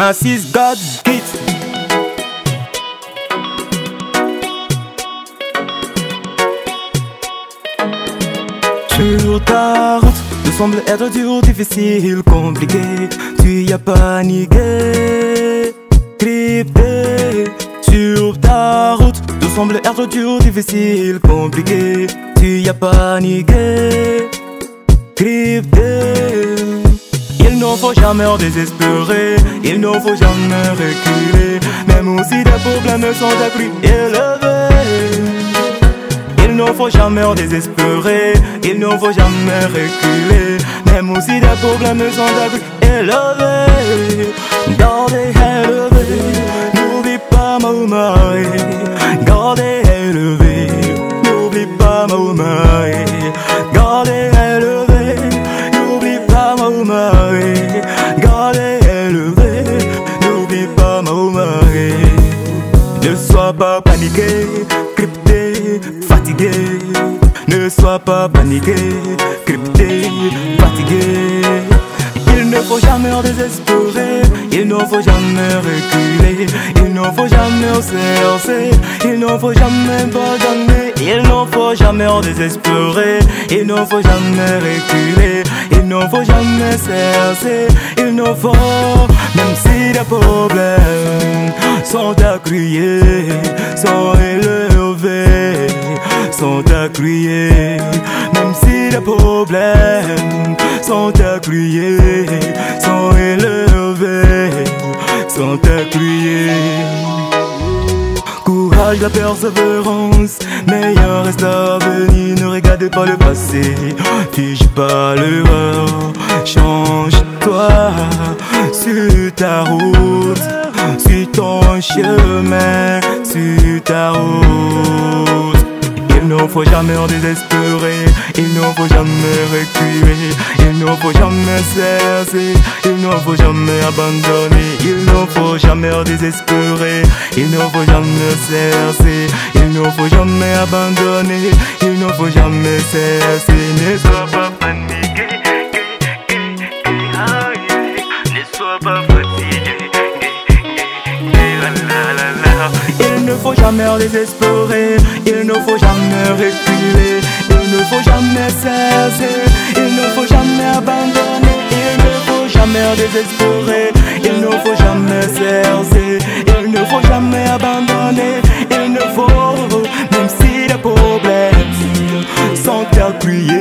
Massis God Beat. Sur ta route, tout semble être dur, difficile, compliqué. Tu y as paniqué, crypté. Sur ta route, tout semble être dur, difficile, compliqué. Tu y as paniqué, crypté. Il ne faut jamais désespérer, il ne faut jamais reculer. Même si des problèmes sont à prix élevés. Il ne faut jamais désespérer, il ne faut jamais reculer. Même si des problèmes sont à prix élevés. Gardez élevé, n'oublie pas Maoumaï. Gardez élevé, n'oublie pas Maoumaï. Gardez élevé, n'oublie pas Maoumaï. Gardez élevé, n'oublie pas Maoumaï. Ne sois pas paniqué, crypté, fatigué. Ne sois pas paniqué, crypté, fatigué. Il ne faut jamais désespérer, il ne faut jamais reculer. Il ne faut jamais cesser, il ne faut jamais abandonner. Il ne faut jamais désespérer, il ne faut jamais reculer. Il ne faut jamais cesser, il ne faut, même si les problèmes sont à crier, sont élevés, sont à crier. Même si les problèmes sont à crier, sont élevés, sont à crier. Courage, la persévérance, meilleur reste à venir. Ne regarde pas le passé, fige pas l'erreur. Change-toi sur ta route, sur ton chemin, sur ta route. Il ne faut jamais désespérer, il ne faut jamais reculer. Il ne faut jamais cesser, il ne faut jamais abandonner. Il ne faut jamais désespérer, il ne faut jamais cesser. Il ne faut jamais abandonner, il ne faut jamais cesser. Ne sois pas paniqué, ne sois pas fatigué. Il ne faut jamais désespérer, il ne faut jamais reculer. Il ne faut jamais cesser, il ne faut jamais abandonner. Il ne faut jamais désespérer, il ne faut jamais cesser. Il ne faut jamais abandonner. Il ne faut, même si les problèmes sont à crier,